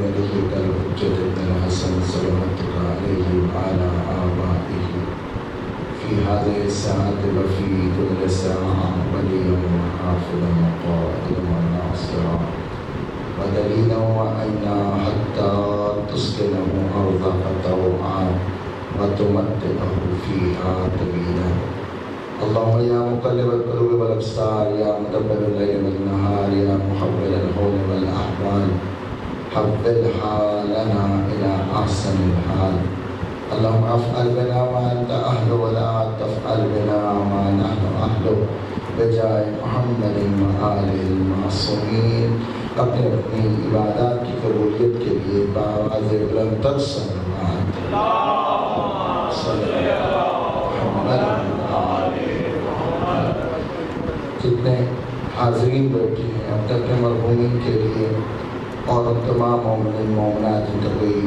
وليك الحجة بن الحسن صلواتك عليه وعلى آبائه في هذه الساعة وفي كل ساعة وليا وحافظا وقائدا وناصرا ودليلا وعينا حتى تسكنه أرضك طوعا وتمتعه فيها طويلا. اللهم يا مقلب القلوب والأبصار يا مدبر الليل والنهار يا محول الهول والأحوال حول حالنا إلى أحسن الحال. اللهم افعل بنا ما أنت أهله ولا تفعل بنا ما نحن أهله بجائے محمد وآلہ المعصومین. اپنی عبادات کی قبولیت کے لیے بآواز بلند تر صلوات جتنے حاضرین بیٹھے ہیں اپنے اپنے مرحومین کے لیے اور ان تمام مومنین مومنات جن کا کوئی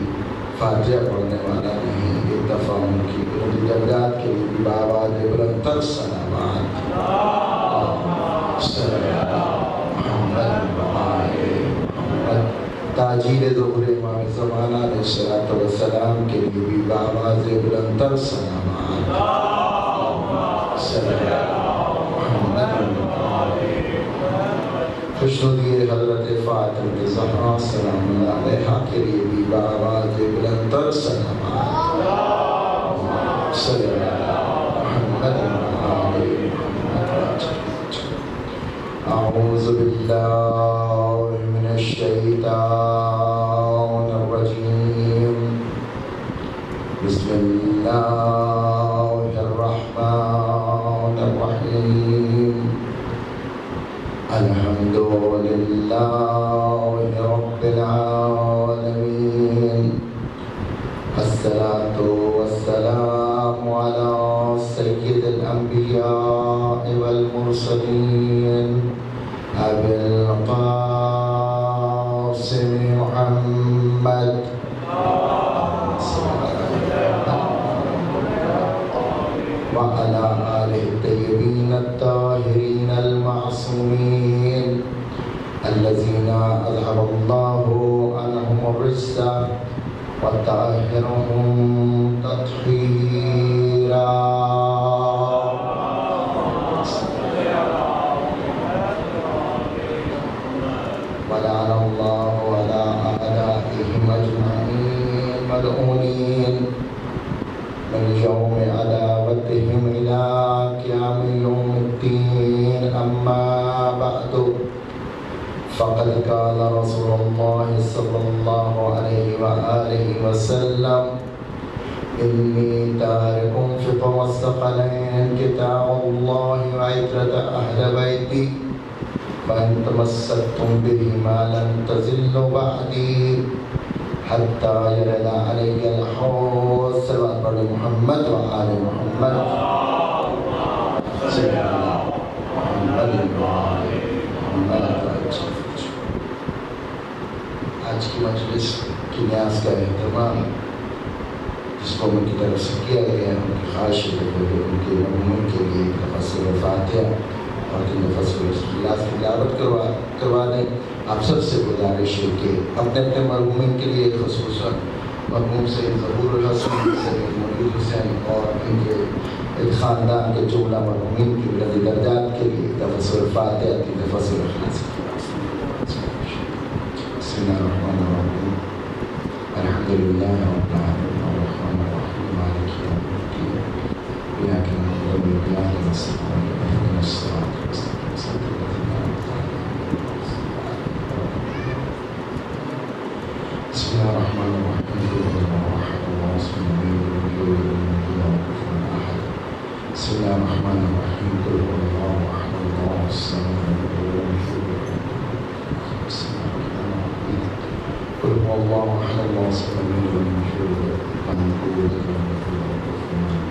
فاتحہ پڑھنے والا نہیں ایک دفعہ ان کی درجات کے لیے بآواز بلند تر صلوات تاجیل ظہور امام زمانہ علیہ السلام کے لیے بھی بآواز بلند تر صلوات خوشنودی حضرت فاطمہ الزہرا سلام اللہ علیہا کے لیے بھی بآواز بلند تر صلوات صلی اللہ محمد اعوذ باللہ من الشیطان الرجیم بسم اللہ الرحمن الرحیم الحمد للہ رب العالمین الصلاة والسلام على سید الانبیاء والمرسلین ابی القاسم محمد وعلى آله الطيبين الطاهرين المعصومين الذين أذهب الله عنهم الرجس وطهرهم تطهيرا. ولعن الله على أعدائهم أجمعين ملعونين من يوم عداوتهم إلى قيام يوم الدين. أما بعد فقد قال رسول الله صلى الله عليه وآله وسلم إني تارك فيكم الثقلين كتاب الله وعترة أهل بيتي فإن تمسكتم بهما لن تزلوا بعدي حتى يرد علي الحوض. صلوات پر محمد وآل محمد آج کی مجلس کی نیاز کا اہتمام جس کو ان کی طرف سے کیا گیا ہے ان کی خواہش ہے کہ ان کے مرحومین کے لیے ایک دفعہ سورۃ فاتحہ اور تین دفعہ سورۃ اخلاص کی تلاوت کروا دیں. آپ سب سے گزارش ہے کہ اپنے اپنے مرحومین کے لیے خصوصاً مرحوم سید ظہور الحسن سید مولود حسین اور ان کے خاندان کے جملہ مرحومین کی بلند درجات کے لیے ایک دفعہ سورۃ فاتحہ تین دفعہ سورۃ اخلاص. بسم اللہ الرحمن الرحیم الحمد للہ رب العالمین الرحمن الرحیم مالک یوم الدین ایاک نعبد و ایاک نستعین اهدنا الصراط المستقیم صراط الذین انعمت علیہم. بسم اللہ الرحمن الرحیم قل هو الله احد الله الصمد لم يلد ولم يولد ولم يكن له كفوا احد. بسم اللہ الرحمن الرحیم قل هو الله احد الله الصمد لم يلد ولم يولد ولم يكن له قل هو الله احد الله الصمد لم يلد ولم يولد ولم يولد ولم يكن له كفوا احد.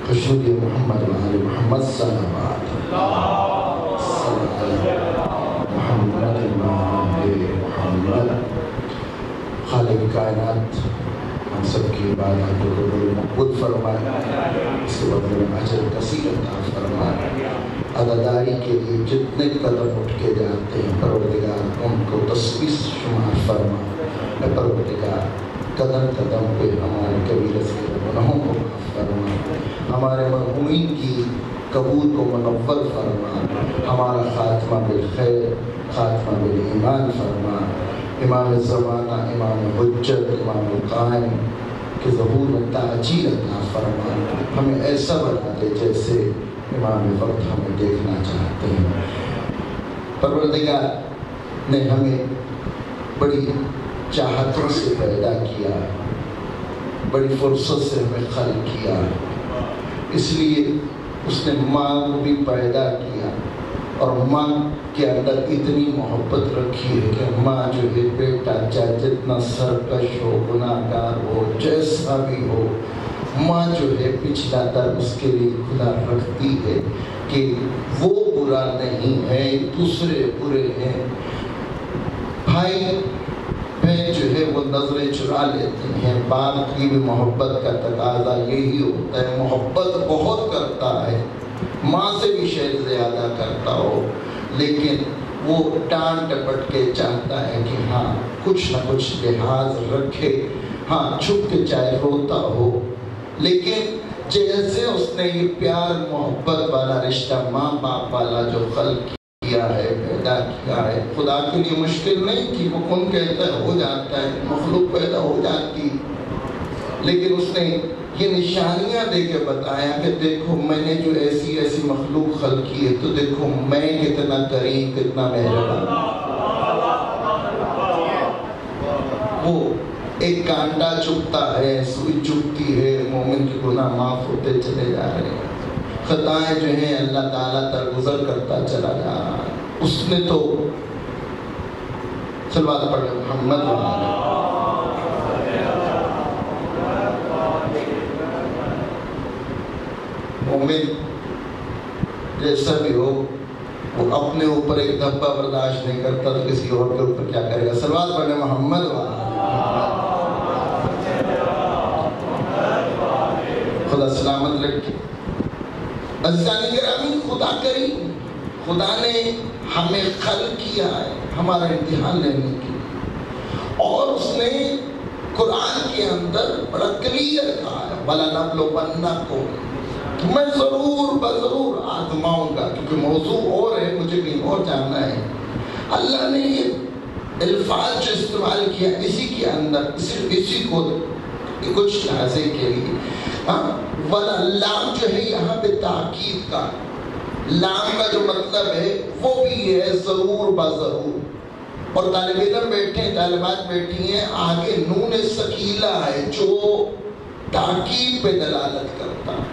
خشنودی محمد وآل محمد صلوات محمد محمد. خالق کائنات ہم سب کی عبادت کو مقبول فرمائے، اس کے بدلے میں اجر کثیر عطا فرمائے. عدداری کے لیے جتنے قدم اٹھ کے جاتے ہیں پروردگار ان کو تصویس شمار فرما. اے پروردگار قدم قدم پہ ہمارے کبیرہ صغیرہ گناہوں کو معاف فرما، ہمارے مرحومین کی قبول کو منور فرما، ہمارا خاتمہ بالخیر خاتمہ بالایمان فرما۔ امام زمانہ، امام حجت، امام القائم کے ظہور میں تعجیل عطا فرما، ہمیں ایسا بنا دے جیسے امام وقت ہمیں دیکھنا چاہتے ہیں۔ پروردگار نے ہمیں بڑی چاہتوں سے پیدا کیا، بڑی فرصت سے ہمیں خلق کیا، اس لیے اس نے ماں کو بھی پیدا کیا، اور ماں کے اندر اتنی محبت رکھی ہے کہ ماں جو ہے بیٹا چاہے جتنا سرکش ہو، گناہ گار ہو، جیسا بھی ہو، ماں جو ہے پچھلا در اس کے لیے کھلا رکھتی ہے کہ وہ برا نہیں ہے، دوسرے برے ہیں۔ بھائی بہن جو ہے وہ نظریں چرا لیتے ہیں، باپ کی بھی محبت کا تقاضا یہی ہوتا ہے، محبت بہت کرتا ہے، ماں سے بھی شاید زیادہ کرتا ہو، لیکن وہ ڈانٹ ڈپٹ کے چاہتا ہے کہ ہاں کچھ نہ کچھ لحاظ رکھے، ہاں چھپ کے چاہے روتا ہو، لیکن جیسے اس نے یہ پیار محبت والا رشتہ ماں باپ والا جو خلق کیا ہے، پیدا کیا ہے، خدا کے لیے مشکل نہیں تھی، وہ کون کہتا ہے ہو جاتا ہے، مخلوق پیدا ہو جاتی، لیکن اس نے یہ نشانیاں دے کے بتایا کہ دیکھو میں نے جو ایسی ایسی مخلوق خلق کی ہے، تو دیکھو میں کتنا کریم، کتنا مہربان۔ وہ ایک کانٹا چبھتا ہے، سوئی چبھتی ہے، مومن کے گناہ معاف ہوتے چلے جا رہے ہیں، خطائیں جو ہیں اللہ تعالیٰ درگزر کرتا چلا جا رہا ہے۔ اس نے تو صلوات پڑھ محمد مومن جیسا بھی ہو، وہ اپنے اوپر ایک دھبا برداشت نہیں کرتا تو کسی اور کے اوپر کیا کرے گا؟ صلوات پڑھ محمد خدا سلامت رکھے۔ عزیزان گرامی، خدا کریم، خدا نے ہمیں خلق کیا ہے ہمارا امتحان لینے کے لیے، اور اس نے قرآن کے اندر بڑا کلیئر کہا ہے وَلَنَبْلُوَنَّكُمْ، میں ضرور بضرور آزماؤں گا، کیونکہ موضوع اور ہے، مجھے کہیں اور جاننا ہے۔ اللہ نے یہ الفاظ جو استعمال کیا اسی کے اندر صرف اسی کو کچھ لحاظے کے لیے، لام جو ہے یہاں پہ تاکید کا، لام کا جو مطلب ہے وہ بھی ہے ضرور بضرور، اور طالب علم بیٹھے ہیں، طالبات بیٹھی ہیں، آگے نون ثقیلہ ہے جو تاکید پہ دلالت کرتا ہے،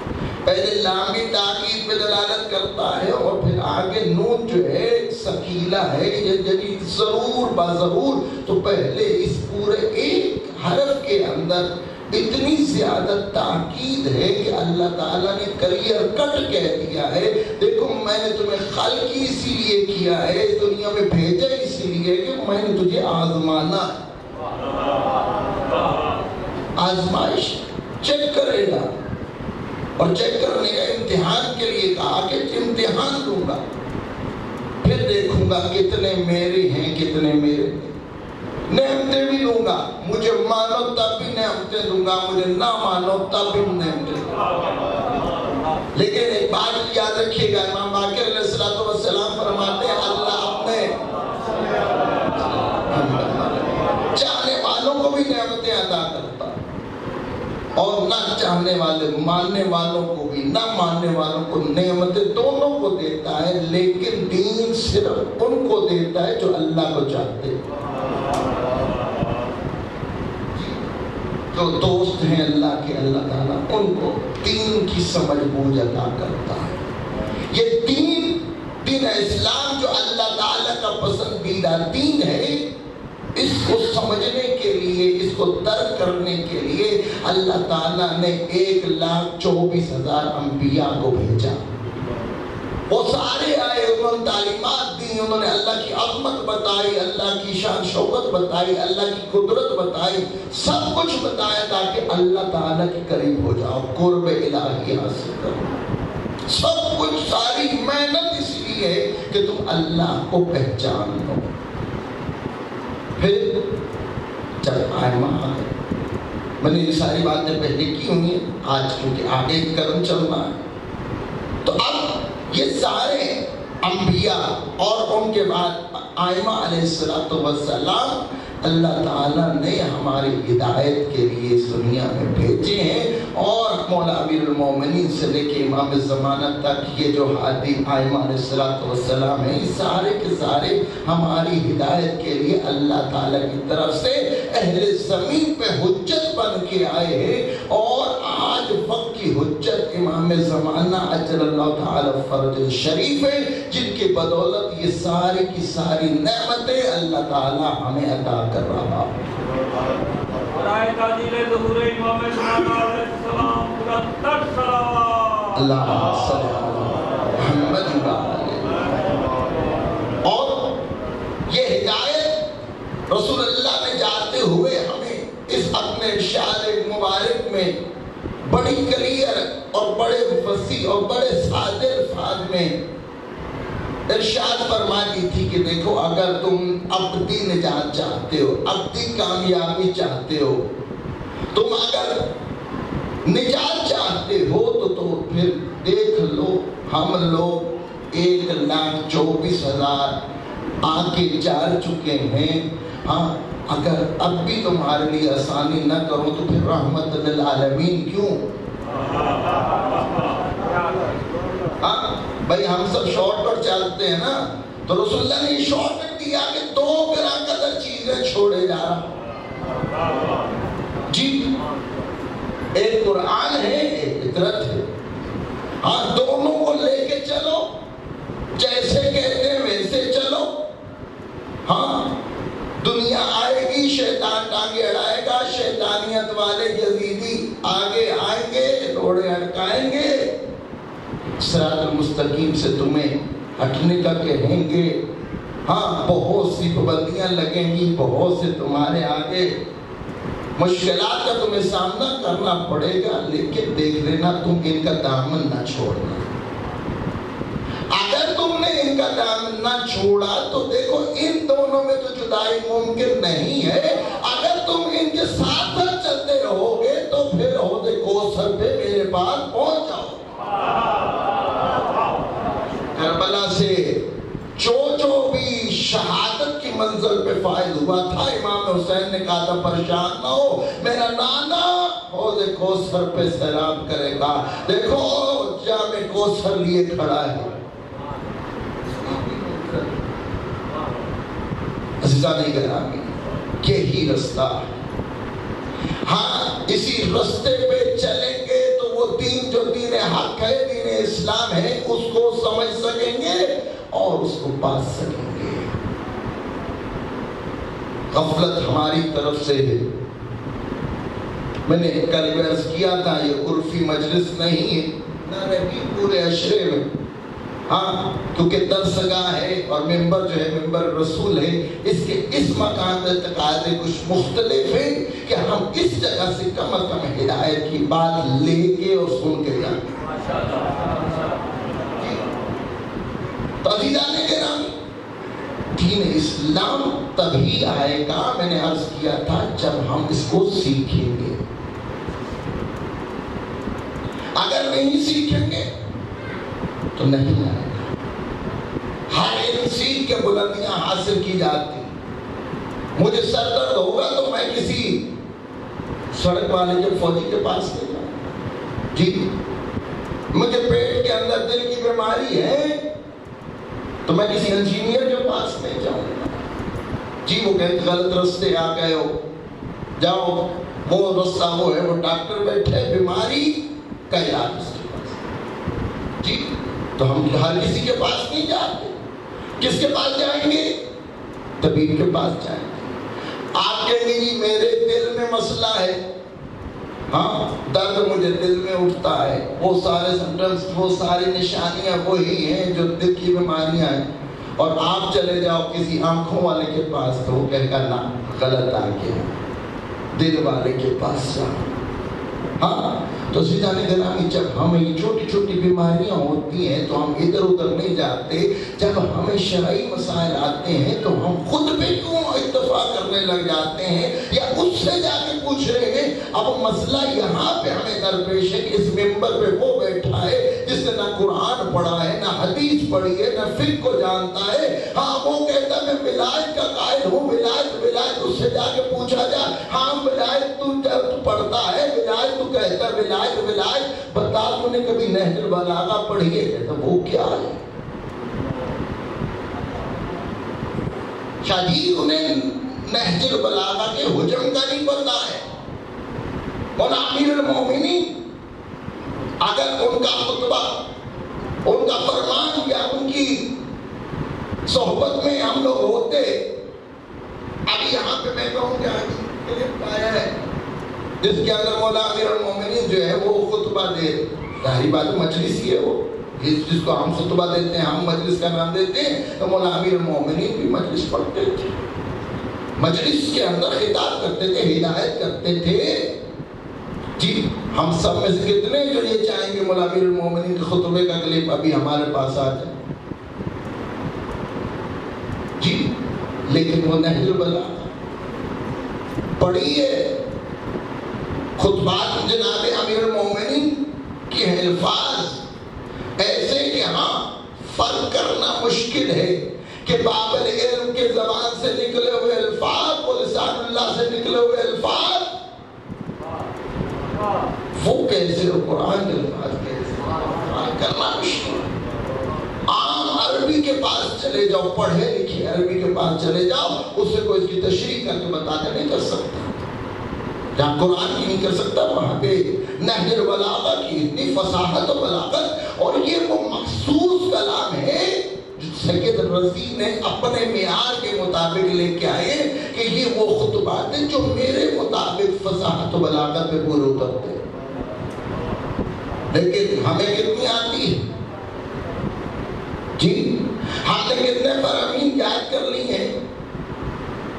پہلے لام بھی تاکید پہ دلالت کرتا ہے اور پھر آگے نون جو ہے ثقیلہ ہے، یعنی ضرور بضرور۔ تو پہلے اس پورے ایک حرف کے اندر اتنی زیادہ تاکید ہے کہ اللہ تعالیٰ نے کلیئر کٹ کہہ دیا ہے، دیکھو میں نے تمہیں خلق اسی لیے کیا ہے، اس دنیا میں بھیجا اسی لیے کہ میں نے تجھے آزمانا ہے۔ آزمائش چیک کرے گا، اور چیک کرنے کا امتحان کے لیے کہا کہ امتحان دوں گا، پھر دیکھوں گا کتنے میرے ہیں کتنے میرے ہیں، نعمتیں بھی دوں گا، مجھے مانو تب بھی نعمتیں دوں گا، مجھے نہ مانو تب بھی نعمتیں دوں گا۔ لیکن ایک بات یاد رکھیے گا، امام باقر علیہ السلام فرماتے ہیں اللہ اپنے چاہنے والوں کو بھی نعمتیں عطا کرتا، اور نہ چاہنے والے ماننے والوں کو بھی، نہ ماننے والوں کو نعمتیں دونوں کو دیتا ہے، لیکن دین صرف ان کو دیتا ہے جو اللہ کو چاہتے ہیں۔ جو دوست ہیں اللہ کے، اللہ تعالیٰ ان کو دین کی سمجھ بوجھ عطا کرتا ہے۔ یہ دین اسلام جو اللہ تعالیٰ کا پسندیدہ دین ہے، اس کو سمجھنے کے لیے، اس کو درک کرنے کے لیے اللہ تعالیٰ نے 1,24,000 انبیاء کو بھیجا۔ وہ سارے آئے، انہوں نے تعلیمات دی، انہوں نے اللہ کی عظمت بتائی، اللہ کی شان شوکت بتائی، اللہ کی قدرت بتائی، سب کچھ بتایا تاکہ اللہ تعالیٰ کے قریب ہو جاؤ، قرب الہی حاصل کرو۔ سب کچھ، ساری محنت اس لیے ہے کہ تم اللہ کو پہچان لو۔ پھر جب آئمہ آ گئے. میں نے یہ ساری باتیں پہلے کی ہوئی ہیں، آج کیونکہ آگے کرم چل رہا ہے. تو اب یہ سارے انبیاء اور ان کے بعد آئمہ علیہ السلام اللہ تعالیٰ نے ہماری ہدایت کے لیے اس دنیا میں بھیجے ہیں. اور مولا امیر المومنین سے لے کے امام زمانہ تک یہ جو ہادی آئمہ علیہ السلام ہیں، سارے کے سارے ہماری ہدایت کے لیے اللہ تعالیٰ کی طرف سے اہل زمین پہ حجت بن کے آئے ہیں. اور آج وقت کی حجت امام زمانہ اجل اللہ تعالیٰ فرج شریف ہے، جن کی بدولت یہ ساری کی ساری نعمتیں اللہ تعالیٰ ہمیں عطا کر رہا. اللہ صلی محمد. اور یہ ہدایت رسول اللہ نے جاتے ہوئے ہمیں اس اپنے ارشاد مبارک میں بڑی کلیئر اور بڑے وسیع اور بڑے سادے الفاظ میں ارشاد فرما دی تھی کہ دیکھو، اگر تم ابدی نجات چاہتے ہو، ابدی کامیابی چاہتے ہو، تم اگر نجات چاہتے ہو تو پھر دیکھ لو، ہم لوگ 1,24,000 آنکھیں چار چکے ہیں. ہاں، اگر اب بھی تمہارے لیے آسانی نہ کرو تو پھر رحمت للعالمین کیوں؟ ہاں بھائی، ہم سب شارٹ کٹ چلتے ہیں نا، تو رسول اللہ نے یہ شارٹ کٹ دیا کہ 2 گرام قدر چیزیں چھوڑے جا رہا. جی، ایک قرآن ہے، ایک فطرت ہے. ہاں، دونوں کو لے کے چلو، جیسے کہتے ہیں ویسے چلو. ہاں، دنیا آئے گی، شیطان ٹانگے اڑائے گا، شیطانیت والے یزیدی آگے آئیں گے، روڑے اٹکائیں گے، صراط المستقیم سے تمہیں ہٹنے کا کہیں گے. ہاں، بہت سی پابندیاں لگیں گی، بہت سے تمہارے آگے مشکلات کا تمہیں سامنا کرنا پڑے گا، لیکن دیکھ لینا تم ان کا دامن نہ چھوڑنا. اگر تم نے ان کا دامن نہ چھوڑا تو دیکھو، ان دونوں میں تو جدائی ممکن نہیں ہے. اگر تم ان کے ساتھ چلتے رہو گے تو پھر عہدے کوثر پہ میرے پاس پہنچ جاؤ. کربلا سے جو بھی شہادت کی منزل پہ فائز ہوا تھا، امام حسین نے کہا تھا پریشان نہ ہو، میرا نانا حوض کوثر پہ سلام کرے گا. دیکھو، جام کوثر لیے کھڑا ہے. عزیزان گرامی، یہی رستہ. ہاں، اسی رستے پہ چلیں گے تو وہ دین جو دین حق ہے، دین اسلام ہے، اس کو سمجھ سکیں گے اور اس کو پا سکیں گے. غفلت ہماری طرف سے ہے. میں نے کل عرض کیا تھا، یہ عرفی مجلس نہیں ہے، نہ رہی پورے عشرے میں. ہاں، کیونکہ درسگاہ ہے اور ممبر جو ہے ممبر رسول ہے، اس کے اس مقام میں تقاضے کچھ مختلف ہیں کہ ہم اس جگہ سے کم از کم ہدایت کی بات لے کے اور سن کے جائیں. تو عزیزان گرامی، دین اسلام تبھی آئے گا، میں نے عرض کیا تھا، جب ہم اس کو سیکھیں گے. اگر نہیں سیکھیں گے تو نہیں آئے گا. ہر ایک سیکھ کے بلندیاں حاصل کی جاتی. مجھے سر درد ہوگا تو میں کسی سڑک والے کے فوجی کے پاس لے جاؤں. جی، مجھے پیٹ کے اندر دل کی بیماری ہے تو میں کسی انجینئر کے پاس لے جاؤں. جی، وہ کہتے غلط رستے آ گئے ہو، جاؤ، وہ رستہ وہ ہے، وہ ڈاکٹر بیٹھے، بیماری کا علاج اس کے پاس. جی، تو ہم ہر کسی کے پاس نہیں جاتے. کس کے پاس جائیں گے؟ طبیب کے پاس جائیں گے. آپ کہیں گے جی میرے دل میں مسئلہ ہے. ہاں، درد مجھے دل میں اٹھتا ہے، وہ سارے سمپٹمز، وہ ساری نشانیاں وہی ہیں جو دل کی بیماریاں ہیں. اور آپ چلے جاؤ کسی آنکھوں والے کے پاس تو وہ کہے گا نا، غلط آ گیا، دل والے کے پاس جاؤ. ہاں تو سیدھا گرامی، جب ہمیں چھوٹی چھوٹی بیماریاں ہوتی ہیں تو ہم ادھر ادھر نہیں جاتے، جب ہمیں شرعی مسائل آتے ہیں تو ہم خود پہ کیوں اتفاق کرنے لگ جاتے ہیں یا اس سے جا کے پوچھ رہے ہیں؟ اب مسئلہ یہاں پہ ہمیں درپیش ہے کہ اس ممبر پہ وہ بیٹھا ہے جس نے نہ قرآن پڑھا ہے، نہ حدیث پڑھی ہے، نہ فقہ کو جانتا ہے، ہاں وہ کہتا ہے میں ولایت کا قائل ہوں، ولایت اس سے جا کے پوچھا جا، ہاں ولایت تو پڑھتا ہے، ولایت تو کہتا ہے ولایت بتا تو نے کبھی نہج البلاغہ پڑھی ہے؟ کہتا وہ کیا ہے؟ شاید انہیں نہج البلاغہ کے حجم کا نہیں پڑھنا ہے۔ مولا امیر المومنین اگر ان کا خطبہ، ان کا فرمان یا ان کی صحبت میں ہم لوگ ہوتے، ابھی یہاں پہ میں کہوں کہ کلپ آیا ہے جس کے اندر مولا امیر المومنین جو ہے وہ خطبہ دے، ظاہری بات مجلس ہی ہے، وہ جس کو ہم خطبہ دیتے ہیں، ہم مجلس کا نام دیتے ہیں، تو مولا امیر المومنین بھی مجلس پڑھتے تھے، مجلس کے اندر خطاب کرتے تھے، ہدایت کرتے تھے۔ جی ہم سب میں سے کتنے جو یہ چاہیں گے مولا امیر المومنین کے خطبے کا کلپ ابھی ہمارے پاس آ جائے؟ جی لیکن وہ نہج البلاغہ پڑھی ہے، خطبات جناب امیر المومنین کے الفاظ ایسے کہ ہاں فرق کرنا مشکل ہے کہ باب العلم کے زبان سے نکلے ہوئے الفاظ اور لسان اللہ سے نکلے ہوئے الفاظ وہ کیسے، قرآن کے الفاظ کیسے فرق کرنا مشکل۔ عام عربی کے پاس چلے جاؤ، پڑھے لکھے عربی کے پاس چلے جاؤ، اس سے کوئی اس کی تشریح کر کے بتا کے نہیں کر سکتا، جہاں قرآن کی نہیں کر سکتا وہاں پہ نہج البلاغہ کی اتنی فصاحت و بلاغت، اور یہ وہ مخصوص کلام ہے جو سید رضی نے اپنے معیار کے مطابق لے کے آئے کہ یہ وہ خطبات ہیں جو میرے مطابق فصاحت و بلاغت پہ پورے اترتے ہیں۔ لیکن ہمیں کتنی آتی ہے؟ جی ہم نے کتنے فرامین یاد کر لی ہیں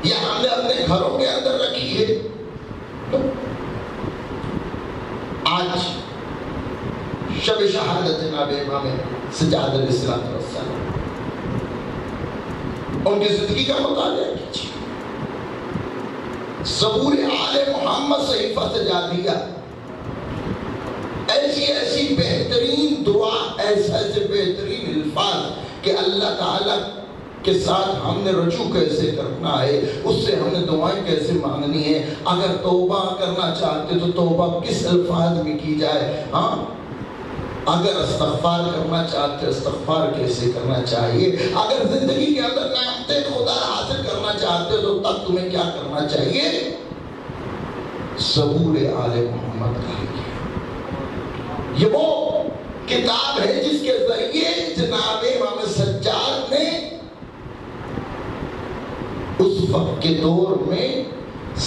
یا ہم نے اپنے گھروں کے اندر رکھی ہے؟ آج شب شہادت جناب امام سجاد علیہ السلام، ان کی زندگی کا مطالعہ کیجیے، زبور آل محمد صحیفہ سجادیہ، ایسی بہترین دعا، ایسے بہترین الفاظ کہ اللہ تعالیٰ کے ساتھ ہم نے رجوع کیسے کرنا ہے، اس سے ہم نے دعائیں کیسے مانگنی ہے، اگر توبہ کرنا چاہتے تو توبہ کس الفاظ میں کی جائے، ہاں اگر استغفار کرنا چاہتے استغفار کیسے کرنا چاہیے، اگر زندگی کے اندر نعمت خدا حاصل کرنا چاہتے تو تب تمہیں کیا کرنا چاہیے؟ زبور آل محمد کا ہے۔ یہ وہ کتاب ہے جس کے ذریعے جناب امام سجاد نے اس وقت کے دور میں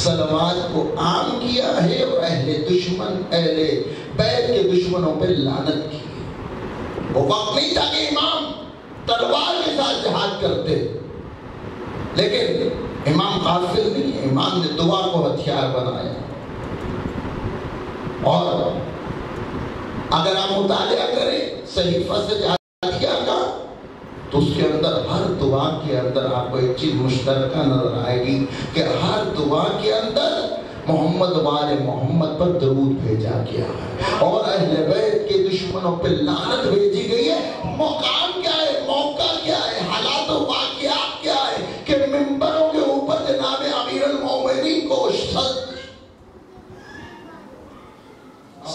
صلوات کو عام کیا ہے اور اہل بیت کے دشمنوں پہ لعنت کی۔ وہ وقت نہیں تھا کہ امام تلوار کے ساتھ جہاد کرتے، لیکن امام غافل نہیں، امام نے دعا کو ہتھیار بنایا۔ اور اگر آپ مطالعہ کریں صحیفہ سجادیہ کا تو اس کے اندر ہر دعا کے اندر آپ کو ایک چیز مشترکہ نظر آئے گی کہ ہر دعا کے اندر محمد وآل محمد پر درود بھیجا گیا ہے اور اہل بیت کے دشمنوں پہ لعنت بھیجی گئی ہے۔ مقام کیا ہے، موقع کیا ہے، حالات و واقعات کیا ہے کہ ممبروں کے اوپر جناب امیر المومنین کو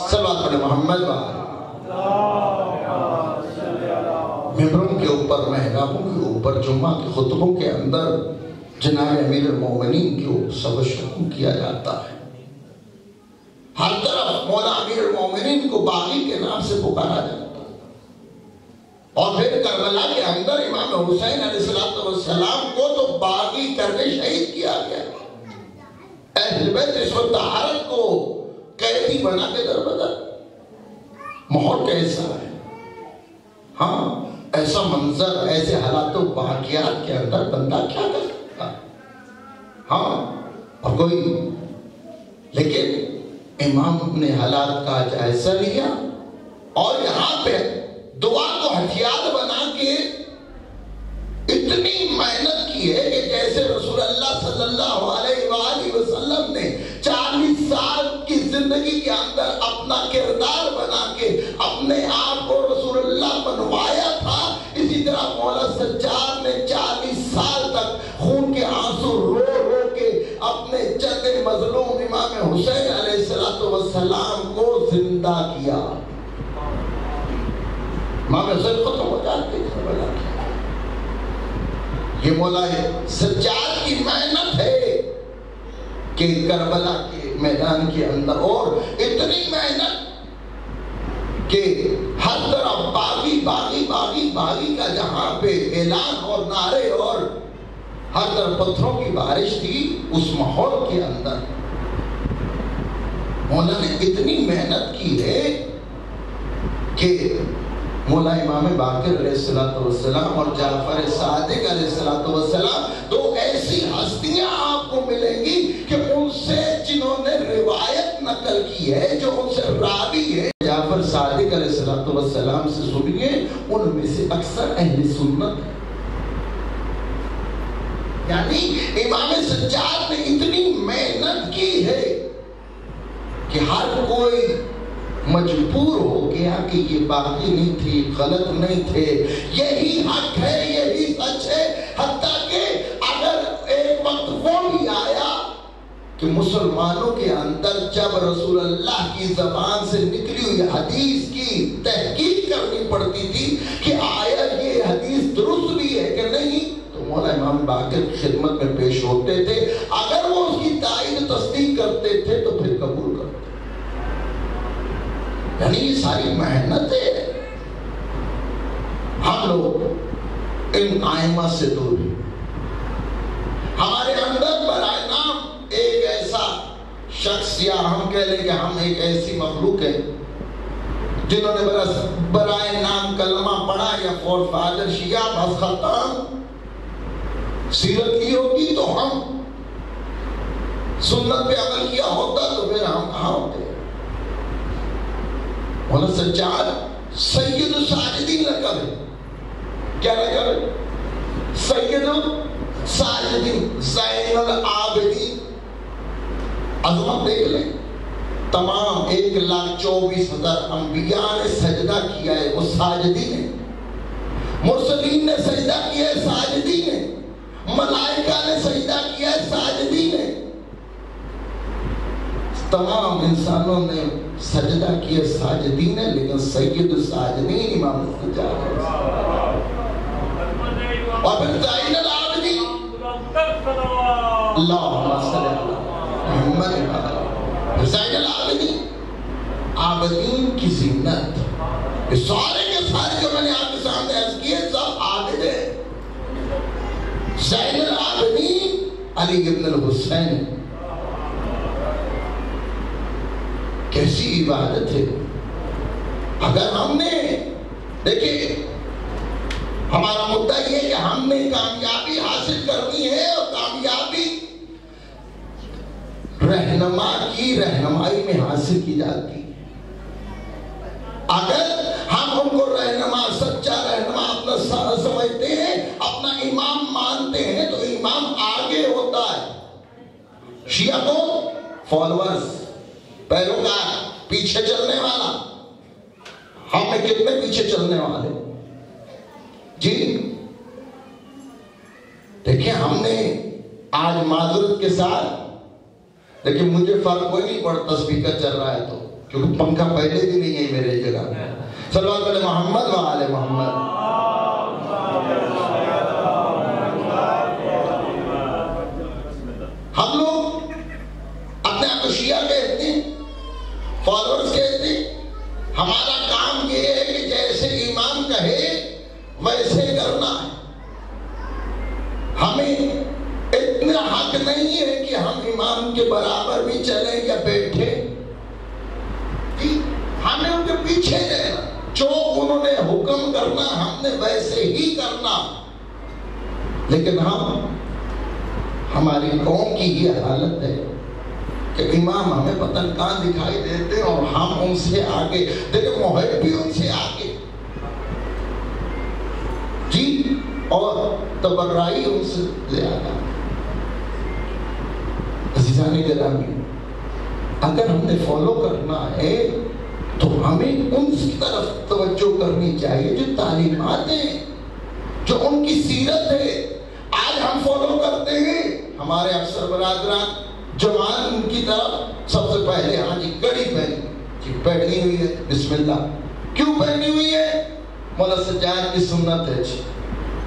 صلوات علی محمد ممبروں کے اوپر، محرابوں کے اوپر، جمعہ کے خطبوں کے اندر جناب امیر المومنین کو سب شکر کیا جاتا ہے۔ ہر طرف مولا امیر المومنین کو باغی کے نام سے پکارا جاتا ہے۔ اور پھر کربلا کے اندر امام حسین علیہ السلام کو تو باغی کرنے شہید کیا گیا۔ اہل بیت اس وقت طہارت کو قیدی بنا کے در بدر، ماحول کیسا ہے، ہاں ایسا منظر، ایسے حالات و واقعات کے اندر بندہ کیا کر سکتا ہے، ہاں اور کوئی، لیکن امام نے حالات کا جائزہ لیا اور یہاں پہ دعا کو ہتھیار بنا کے اتنی محنت کی ہے کہ جیسے رسول اللہ صلی اللہ علیہ وآلہ وسلم نے 40 سال کی زندگی کے اندر اپنا کردار بنا کے اپنے آپ کو رسول اللہ بنوایا تھا، اسی طرح مولا سجاد نے 40 سال تک خون کے آنسو رو رو کے اپنے چند مظلوم امام حسین علیہ السلام کو زندہ کیا۔ امام حسین ختم ہو جاتے ہیں، یہ مولا سجاد کی محنت ہے کہ کربلا کے میدان کے اندر، اور اتنی محنت کہ ہر طرف باغی باغی باغی باغی کا جہاں پہ اعلان اور نعرے اور ہر طرف پتھروں کی بارش تھی، اس ماحول کے اندر مولا نے اتنی محنت کی ہے کہ مولا امام باقر علیہ السلام اور جعفر صادق علیہ السلام دو ایسی ہستیاں آپ کو ملیں گی کہ ان سے جنہوں نے روایت نقل کی ہے، جو ان سے راوی ہے، جعفر صادق علیہ السلام سے سنیے، ان میں سے اکثر اہل سنت، یعنی امام سجاد نے اتنی محنت کی ہے کہ ہر کوئی مجبور ہو گیا کہ یہ باقی نہیں تھی، غلط نہیں تھے، یہی حق ہے، یہی سچ ہے۔ حتیٰ کہ اگر ایک وقت وہ بھی آیا کہ مسلمانوں کے اندر جب رسول اللہ کی زبان سے نکلی ہوئی حدیث کی تحقیق کرنی پڑتی تھی کہ آیا یہ حدیث درست بھی ہے کہ نہیں، تو مولا امام باقر کی خدمت میں پیش ہوتے تھے، اگر وہ اس کی تائید تصدیق کرتے تھے تو پھر قبول کرتے۔ یعنی یہ ساری محنت ہے، ہم لوگ ان آئمہ سے دور ہیں، ہمارے اندر برائے نام ایک ایسا شخص، یا ہم کہہ لیں کہ ہم ایک ایسی مخلوق ہے جنہوں نے برائے نام کلمہ پڑھا یا فور فادر شیعہ بس ختم، سیرت کی ہوتی تو ہم، سنت پہ عمل کیا ہوتا تو پھر ہم کہاں ہوتے۔ مولا سجاد سید الساجدین لقب ہے، کیا لقب ہے؟ سید الساجدین، زین العابدین۔ عظمت دیکھ لیں، تمام 1,24,000 انبیاء نے سجدہ کیا ہے، وہ ساجدین ہیں، مرسلین نے سجدہ کیا ہے، ساجدین ہیں، ملائکہ نے سجدہ کیا ہے، ساجدین ہیں، تمام انسانوں نے سجدہ کیا ساجدین ہے، لیکن سید الساجدین امام سجاد، اور پھر زین العابدین، اللہم صلی اللہ محمد، زین العابدین، عابدین کی زینت، یہ سارے کے سارے جو میں نے آپ کے سامنے عرض کیے سب عابد ہیں۔ زین العابدین علی ابن الحسین، کیسی عبادت ہے۔ اگر ہم نے دیکھیں، ہمارا مدعا یہ ہے کہ ہم نے کامیابی حاصل کرنی ہے، اور کامیابی رہنما کی رہنمائی میں حاصل کی جاتی ہے۔ اگر ہم ان کو رہنما، سچا رہنما اپنا سمجھتے ہیں، اپنا امام مانتے ہیں، تو امام آگے ہوتا ہے، شیعہ کو فالورز، پیروکار، پیچھے چلنے والا۔ ہم میں کتنے پیچھے چلنے والے جی؟ دیکھیں، ہم نے آج معذرت کے ساتھ، لیکن مجھے فرق کوئی نہیں پڑتا اسپیکر چل رہا ہے تو، کیونکہ پنکھا پہلے بھی نہیں ہے میرے جگہ۔ صلوات علی محمد و آل محمد۔ ہم لوگ اپنے آپ کو شیعہ کہتے ہیں، فالورز کہتے ہیں، ہمارا کام یہ ہے کہ جیسے امام کہے ویسے کرنا ہے۔ ہمیں اتنا حق نہیں ہے کہ ہم امام کے برابر بھی چلیں یا بیٹھے، ہمیں ان کے پیچھے رہنا، جو انہوں نے حکم کرنا ہم نے ویسے ہی کرنا۔ لیکن ہماری قوم کی یہ حالت ہے کہ امام ہمیں پتن کہاں دکھائی دیتے اور ہم ان سے آگے، دیکھیں محب بھی ان سے آگے جی، اور تبرائی ان سے زیادہ۔ عزیزان گرامی، اگر ہم نے فالو کرنا ہے تو ہمیں ان کی طرف توجہ کرنی چاہیے جو تعلیمات ہیں، جو ان کی سیرت ہے۔ آج ہم فالو کرتے ہیں، ہمارے افسر برادران جوان ان کی طرف سب سے پہلے ہاں جی گڑی پہنی ہوئی ہے، بسم اللہ۔ کیوں پہنی ہوئی ہے؟ مولا سجاد کی سنت ہے جی۔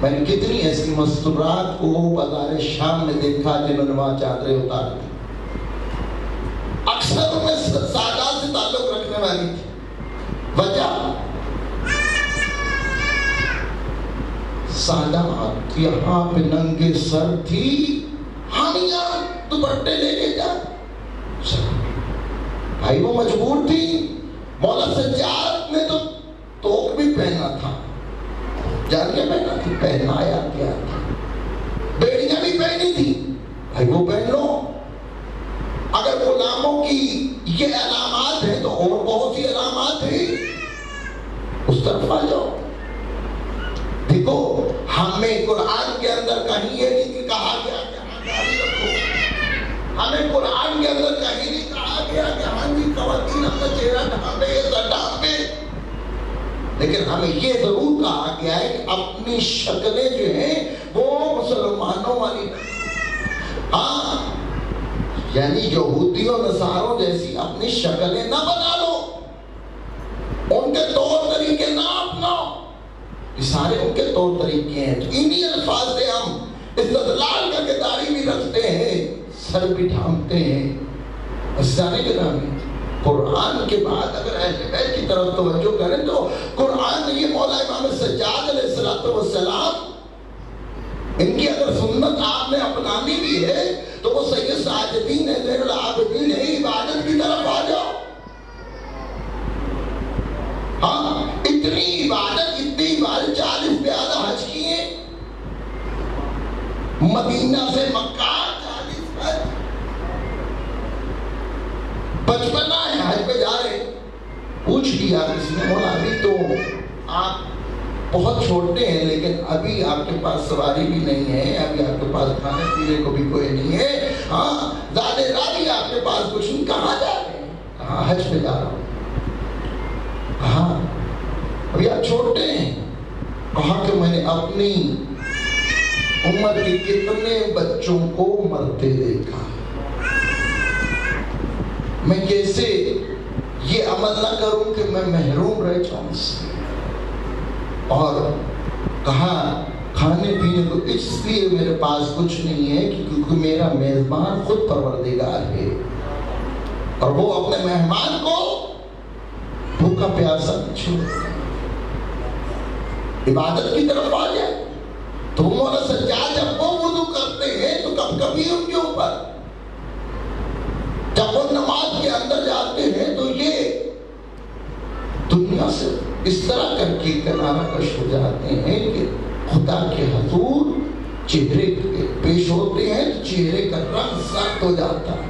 میں نے کتنی ایسی مستورات کو بازار شام میں دیکھا جنہوں نے وہاں چادریں اتار دی، اکثر میں سادات سے تعلق رکھنے والی تھی۔ وجہ سادات یہاں پہ ننگے سر تھی، ہم یہاں دوپٹے لے کے جا بھائی، وہ مجبور تھی۔ مولا سجاد نے تو توق بھی پہنا تھا، جان کے پہنا تھی، پہنایا کیا تھا، بیڑیاں بھی پہنی تھی، بھائی وہ پہن لو۔ اگر غلاموں کی یہ علامات ہیں تو اور بہت سی علامات ہیں، اس طرف آ جاؤ۔ دیکھو ہمیں قرآن کے اندر کہیں یہ نہیں کہا گیا کہ ہاں داڑھی رکھو، ہمیں قرآن کے اندر کہیں نہیں کہا گیا کہ ہاں جی خواتین اپنا چہرہ ڈھانپے یا سر ڈھانپے، لیکن ہمیں یہ ضرور کہا گیا ہے کہ اپنی شکلیں جو ہیں وہ مسلمانوں والی، ہاں یعنی یہودیوں نصاروں جیسی اپنی شکلیں نہ بنا لو، ان کے طور طریقے نہ اپناؤ۔ یہ سارے ان کے طور طریقے ہیں، تو انہی الفاظ سے ہم استدلال کر کے داڑھی بھی رکھتے ہیں، سر بھی ڈھانپتے ہیں۔ عزیزان گرامی، قرآن کے بعد اگر اہل بیت کی طرف توجہ کریں تو قرآن نے یہ مولا امام سجاد علیہ السلام، ان کی اگر سنت آپ نے اپنانی بھی ہے تو وہ سید ساجدین ہے، زین العابدین ہے، عبادت کی طرف آ جاؤ۔ ہاں اتنی عبادت 40 زیادہ حج کیے، مدینہ سے مکہ 40 حج، بچپنا ہے حج پہ جا رہے، پوچھ لیا کسی نے، مولا ابھی تو آپ بہت چھوٹے ہیں لیکن ابھی آپ کے پاس سواری بھی نہیں ہے، ابھی آپ کے پاس کھانے پینے کو بھی کوئی نہیں ہے، ہاں زیادہ راہ بھی آپ کے پاس کچھ نہیں، کہاں جا رہے ہیں؟ کہاں حج پہ جا رہا ہوں۔ کہاں؟ ابھی آپ چھوٹے ہیں۔ کہا کہ میں نے اپنی عمر کے کتنے بچوں کو مرتے دیکھا، میں کیسے یہ عمل نہ کروں کہ میں محروم رہ جاؤں سے۔ اور کہا کھانے پینے کو اس لیے میرے پاس کچھ نہیں ہے کیونکہ میرا میزبان خود پروردگار ہے، اور وہ اپنے مہمان کو بھوکا پیاسا نہیں چھوڑتا۔ عبادت کی طرف آ جائے تو وہ مولا سجاد جب وہ وضو کرتے ہیں تو کبھی ان کے اوپر، جب وہ نماز کے اندر جاتے ہیں تو یہ دنیا سے اس طرح کر کے کنارہ کش ہو جاتے ہیں کہ خدا کے حضور چہرے پیش ہوتے ہیں تو چہرے کا رنگ سخت ہو جاتا ہے،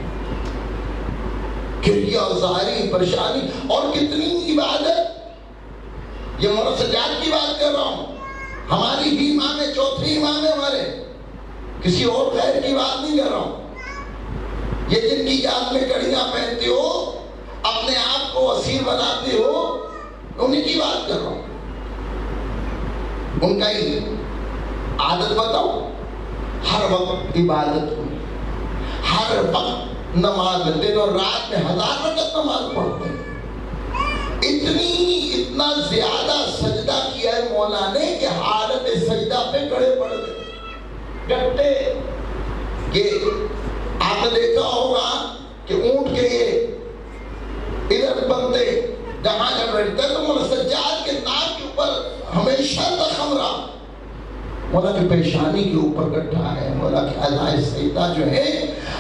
کریا ظاہری پریشانی۔ اور کتنی عبادت، یہ مولا سجاد کی بات کر رہا ہوں، ہماری ہی امام ہے، چوتھی امام ہے ہمارے، کسی اور غیر کی بات نہیں کر رہا ہوں۔ یہ جن کی یاد میں کڑیاں پہنتے ہو، اپنے آپ کو اسیر بناتے ہو، انہیں کی بات کر رہا ہوں۔ ان کا ہی عادت بتاؤ، ہر وقت عبادت ہوئی، ہر وقت نماز، دن اور رات میں 1000 رکعت نماز پڑھتے ہیں۔ اتنا زیادہ سجدہ کیا ہے مولا نے کہ حالت سجدہ پہ کڑے پڑ گئے، گٹے۔ یہ آپ نے دیکھا ہوگا کہ اونٹ کے یہ ادھر بندے جہاں جب رہتے تو مولا سجاد کے ناک کے اوپر ہمیشہ زخم رہا، مولا کی پیشانی کے اوپر گٹھا ہے، مولا کی اعضائے سجدہ جو ہے۔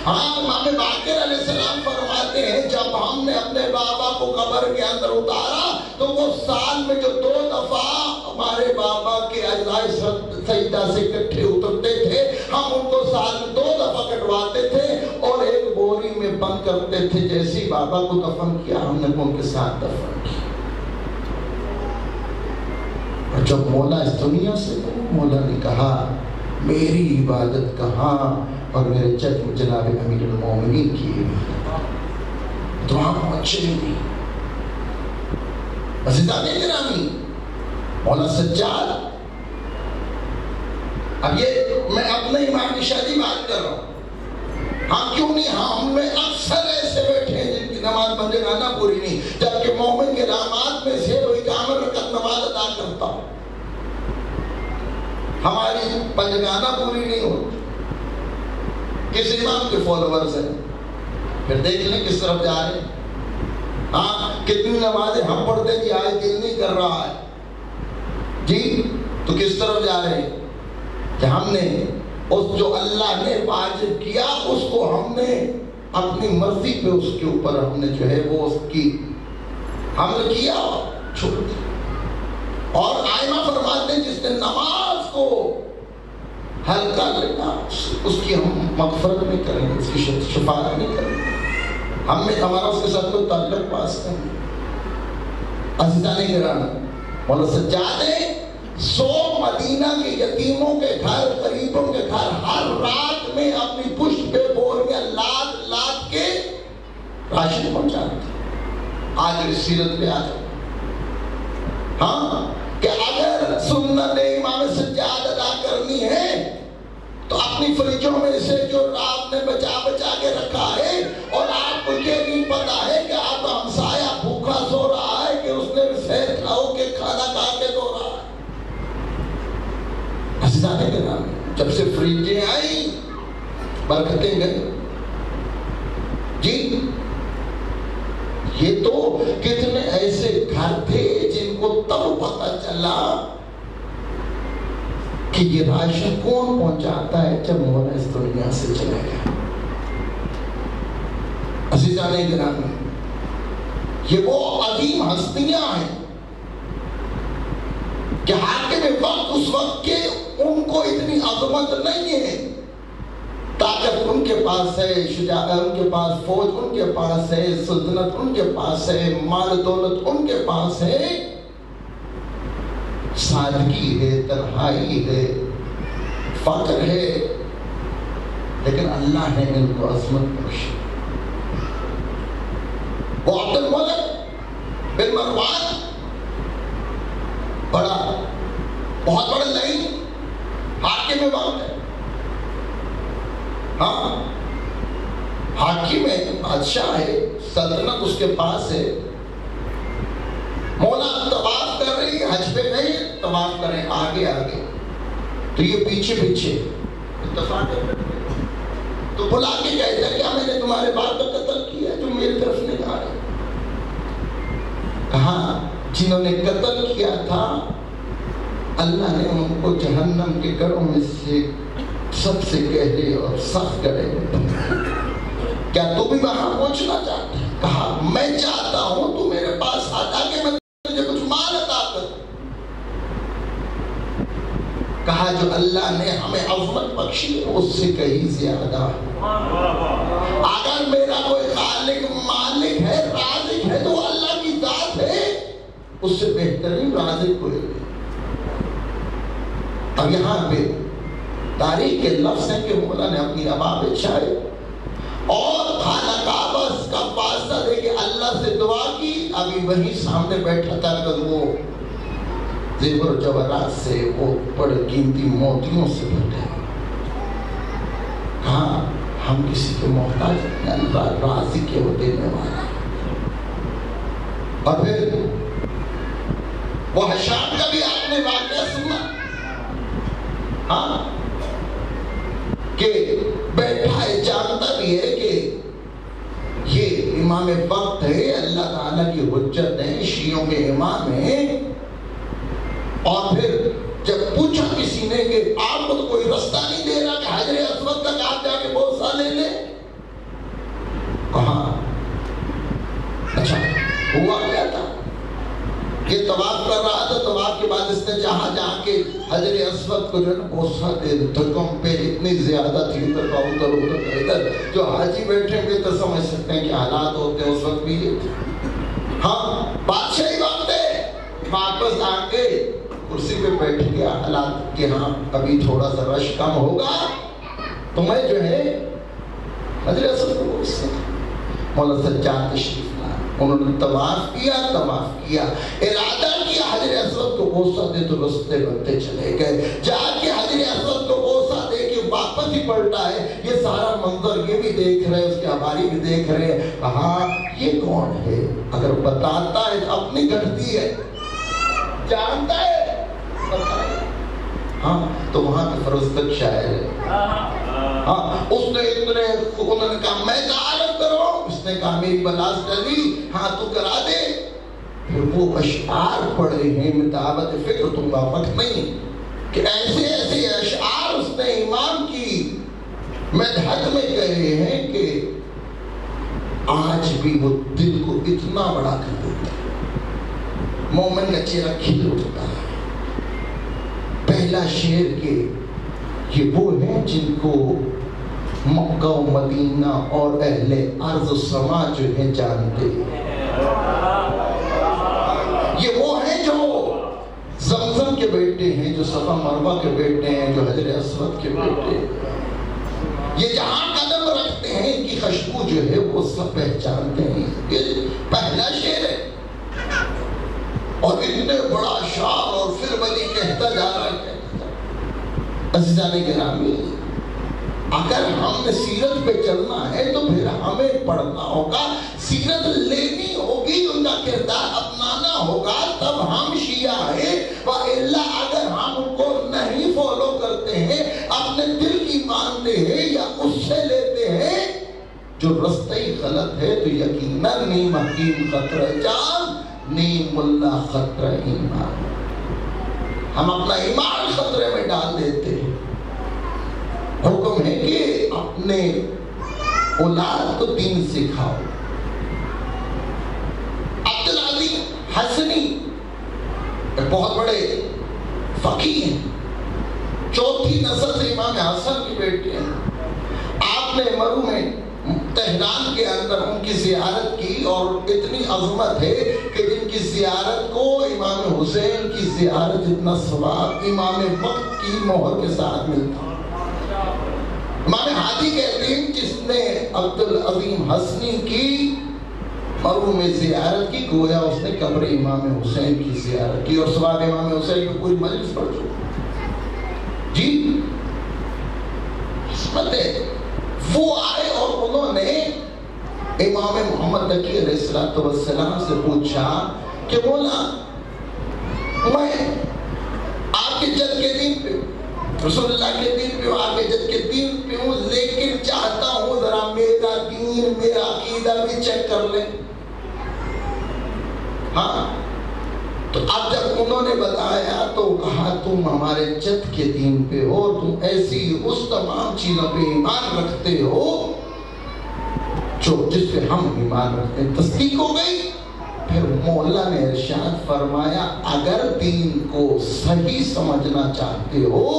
ہاں امام باقر علیہ السلام فرماتے ہیں جب ہم نے اپنے بابا کو قبر کے اندر اتارا تو وہ سال میں جو 2 دفعہ ہمارے بابا کے اعضائے سجدہ سے کٹھے اترتے تھے، ہم ان کو سال میں 2 دفعہ کٹواتے تھے اور ایک بوری میں بند کرتے تھے، جیسے ہی بابا کو دفن کیا ہم نے ان کے ساتھ دفن کیا۔ اور جب مولا اس دنیا سے گئے، مولا نے کہا میری عبادت کہاں اور میرے جناب امیر المومنین کی عبادت، تو وہاں پہنچے نہیں۔ عزیزان گرامی، مولا سجاد، اب یہ میں اپنے امام کی شادی بات کر رہا ہوں، ہم کیوں نہیں، ہم میں اکثر ایسے بیٹھے ہیں جن کی نماز پنجگانہ پوری نہیں، جبکہ مومن کے داماد میں سے وہ 51 رکعت نماز ادا کرتا ہوں، ہماری پنجگانہ پوری نہیں ہوتی۔ کس امام کے فالوورز ہیں؟ پھر دیکھ لیں کس طرف جا رہے ہیں۔ ہاں کتنی نمازیں ہم پڑھتے جی آج دل نہیں کر رہا ہے جی، تو کس طرف جا رہے ہیں کہ ہم نے اس جو اللہ نے واجب کیا اس کو ہم نے اپنی مرضی پہ اس کے اوپر ہم نے جو ہے وہ اس کی ہم نے کیا چھوڑ دیا۔ اور آئمہ فرماتے ہیں جس نے نماز کو ہلکا لینا اس کی ہم مغفرت نہیں کریں گے، اس کی شفاعت نہیں کریں گے، ہم نے ہمارا اس کے ساتھ کوئی تعلق پاس کریں گے۔ عزیزان گرامی، مولا سجاد نے 100 مدینہ کے یتیموں کے گھر، غریبوں کے گھر ہر رات میں اپنی پشت پہ بوریاں لاد لاد کے راشن پہنچاتے۔ آج اس سیرت پہ آ جائے ہاں کہ اگر سنت امام سجاد ادا کرنی ہے تو اپنی فریجوں میں سے جو آپ نے بچا بچا کے رکھا ہے، اور آپ کو یہ نہیں پتا ہے کہ آپ کا ہمسایہ بھوکا سو رہا ہے کہ اس نے سیر کھاؤ کے کھانا کھا کے سو رہا ہے۔ عزیزانے کے نام جب سے فریجیں آئی برکتیں گئی جی۔ یہ تو کتنے ایسے گھر تھے جن کو تب پتہ چلا کہ یہ راشن کون پہنچاتا ہے جب مولا اس دنیا سے چلے گیا۔ عزیزان گرامی، یہ وہ عظیم ہستیاں ہیں کہ حاکم وقت اس وقت کے ان کو اتنی عظمت نہیں ہے، طاقت ان کے پاس ہے، شجاعت ان کے پاس، فوج ان کے پاس ہے، سلطنت ان کے پاس ہے، مال دولت ان کے پاس ہے، سادگی ہے، تنہائی ہے، فقر ہے، لیکن اللہ نے ان کو عظمت بخشی۔ وہ عبد الملک بن مروان بہت بڑا لئی حاکم وقت ہے، ہاں حاکم ہے، بادشاہ ہے، سلطنت اس کے پاس ہے۔ مولا طواف کر رہی ہے، حج پہ گئے طواف کریں آگے آگے، تو یہ پیچھے پیچھے اتفاق تو بلا کے کہتا ہے کیا میں نے تمہارے باپ کا قتل کیا جو میری طرف نہیں آ رہے؟ کہا جنہوں نے قتل کیا تھا اللہ نے ان کو جہنم کے گڑھوں میں سے سب سے گہرے اور سخت گڑھے میں، کیا تو بھی وہاں پہنچنا چاہتا ہے؟ کہا میں چاہتا ہوں تو میرے پاس آتا کہ میں تجھے کچھ مال عطا کروں۔ کہا جو اللہ نے ہمیں عظمت بخشی اس سے کہیں زیادہ، اگر میرا کوئی خالق مالک ہے رازق ہے تو اللہ کی ذات ہے، اس سے بہترین رازق کوئی نہیں۔ اب یہاں پہ تاریخ کے لفظ ہیں کہ مولا نے اپنی ربا بچھائے اور خانہ کعبہ کا واسطہ دے کے اللہ سے دعا کی۔ ابھی وہی سامنے بیٹھا تھا کہ وہ زیور و جواہرات سے، وہ بڑے قیمتی موتیوں سے بھرے، کہاں ہم کسی کے محتاج نہیں، اللہ رازق ہے وہ دینے والا۔ اور پھر وہ حشام کا بھی آپ نے واقعہ سنا، ہاں کہ بیٹھا ہے، جانتا بھی ہے کہ یہ امام وقت ہے، اللہ تعالیٰ کی حجت ہے، شیعوں کے امام ہیں۔ اور پھر جب پوچھا کسی نے کہ آپ کو تو کوئی رستہ نہیں دے رہا کہ حجر اسود تک آپ جا کے بوسہ لے لیں؟ کہاں اچھا ہوا کیا تھا؟ یہ طواف کر رہا تھا، طواف کے بعد اس نے چاہا جا کے حجر اسود کو جو ہے نا بوسہ دے دھکم پہ اتنی زیادہ تھی ادھر جو حاجی بیٹھے ہوئے تو سمجھ سکتے ہیں کہ حالات ہوتے ہیں اس وقت بھی یہ تھے۔ ہاں بادشاہی وقت ہے، واپس آ کے کرسی پہ بیٹھ گیا، حالات کہ ہاں ابھی تھوڑا سا رش کم ہوگا تو میں جو ہے حجر اسود کو بوسہ مولا سجاد تشریف لائے، انہوں نے طواف کیا ارادہ کیا حجر اسود کو بوسہ دے تو رستے بنتے چلے گئے، جا کے حجر اسود کو بوسہ دے کے واپس ہی پلٹا ہے، یہ سارا منظر یہ بھی دیکھ رہے ہیں، اس کے حواری بھی دیکھ رہے ہیں، ہاں یہ کون ہے؟ اگر بتاتا ہے تو اپنی گھٹتی ہے، جانتا ہے بتائے، ہاں تو وہاں پہ فرزدق شاعر ہے، ہاں اس نے اتنے انہوں نے کہا میں تعارف کرو، اس نے کہا میری بلاس ڈلی، ہاں تو کرا دے، پھر وہ اشعار پڑھے ہیں متعابت فکر تم کا وقت نہیں کہ ایسے ایسے اشعار اس نے امام کی مدحت میں کہے ہیں کہ آج بھی وہ دل کو اتنا بڑا کر دیتا ہے، مومن کا چہرہ کھل اٹھتا ہے۔ پہلا شعر کے یہ وہ ہیں جن کو مکہ و مدینہ اور اہل ارض و سما جو ہیں جانتے ہیں، یہ وہ ہیں جو زمزم کے بیٹے ہیں، جو صفا مروہ کے بیٹے ہیں، جو حجر اسود کے بیٹے ہیں، یہ جہاں قدم رکھتے ہیں ان کی خوشبو جو ہے وہ سب پہچانتے ہیں۔ یہ پہلا شعر ہے اور اتنے بڑا شعر، اور پھر ولی کہتا جا رہا ہے۔ عزیزان گرامی، اگر ہم نے سیرت پہ چلنا ہے تو پھر ہمیں پڑھنا ہوگا، سیرت لینی ہوگی، ان کا کردار اپنانا ہوگا، تب ہم شیعہ ہیں، وَإِلَّا اگر ہم ان کو نہیں فالو کرتے ہیں، اپنے دل کی مانتے ہیں یا اس سے لیتے ہیں جو رستہ ہی غلط ہے، تو یقیناً نیم حکیم خطرہ جان، نیم اللہ خطرہ ایمان، ہم اپنا ایمان خطرے میں ڈال دیتے ہیں۔ حکم ہے کہ اپنے اولاد کو دین سکھاؤ۔ عبدالعظیم حسنی بہت بڑے فقیہ ہیں، چوتھی نسل سے امام حسن کی بیٹے ہیں، آپ نے مرو میں تہران کے اندر ان کی زیارت کی، اور اتنی عظمت ہے کہ جن کی زیارت کو امام حسین کی زیارت جتنا ثواب امام وقت کی مہر کے ساتھ ملتا۔ امام ہادی کہتے ہیں جس نے عبدالعظیم حسنی کی مرو میں زیارت کی، گویا اس نے قبر امام حسین کی زیارت کی، اور ثواب امام حسین کی پوری مجلس پڑھ چکا۔ جی قسمت ہے۔ وہ آئے اور انہوں نے امام محمد نقی علیہ السلام سے پوچھا کہ مولا میں آپ کے جد کے دین پہ ہوں، رسول اللہ کے دین پہ ہوں، آپ کے جد کے دین پہ ہوں، لیکن چاہتا ہوں ذرا میرا دین، میرا عقیدہ بھی چیک کر لیں۔ ہاں تو اب جب انہوں نے بتایا تو کہا تم ہمارے جد کے دین پہ ہو، تم ایسی اس تمام چیزوں پہ ایمان رکھتے ہو جو جس پہ ہم ایمان رکھتے ہیں۔ تصدیق ہو گئی۔ پھر مولا نے ارشاد فرمایا اگر دین کو صحیح سمجھنا چاہتے ہو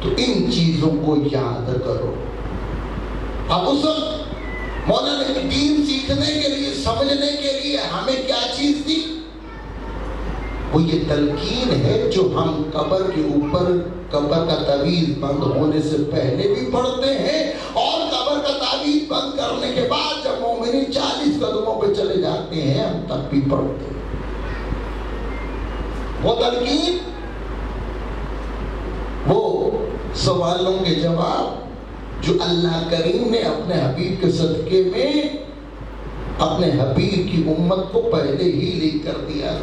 تو ان چیزوں کو یاد کرو۔ اب اس وقت مولا نے دین سیکھنے کے لیے، سمجھنے کے لیے ہمیں کیا چیز دی؟ وہ یہ تلقین ہے جو ہم قبر کے اوپر قبر کا تعویذ بند ہونے سے پہلے بھی پڑھتے ہیں، اور قبر کا تعویذ بند کرنے کے بعد جب مومنین 40 قدموں پہ چلے جاتے ہیں ہم تب بھی پڑھتے ہیں۔ وہ تلقین، وہ سوالوں کے جواب جو اللہ کریم نے اپنے حبیب کے صدقے میں اپنے حبیب کی امت کو پہلے ہی لکھ کر دیا۔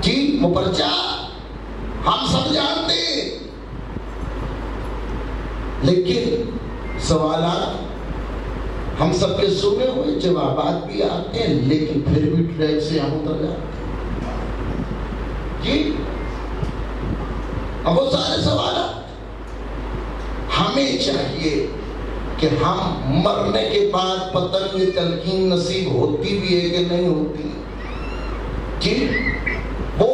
جی وہ پرچہ ہم سب جانتے ہیں، لیکن سوالات ہم سب کے سنے ہوئے، جوابات بھی آتے ہیں، لیکن پھر بھی ٹریک سے ہم اتر جاتے ہیں۔ جی اب وہ سارے سوالات ہمیں چاہیے کہ ہم مرنے کے بعد پتہ نہیں تلقین نصیب ہوتی بھی ہے کہ نہیں ہوتی۔ جی وہ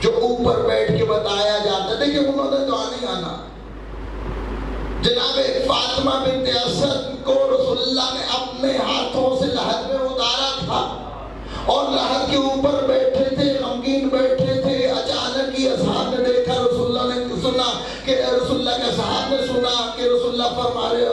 جو اوپر بیٹھ کے بتایا جاتا. دیکھیں انہوں نے تو نہیں آنا. جناب فاطمہ بنت اسد کو رسول اللہ نے اپنے ہاتھوں سے لحد میں اتارا تھا اور لحد کے اوپر بیٹھے تھے, غمگین بیٹھے تھے. اچانک ہی اصحاب نے دیکھا, رسول اللہ نے سنا کہ رسول اللہ کے اصحاب نے سنا کہ رسول اللہ فرما رہے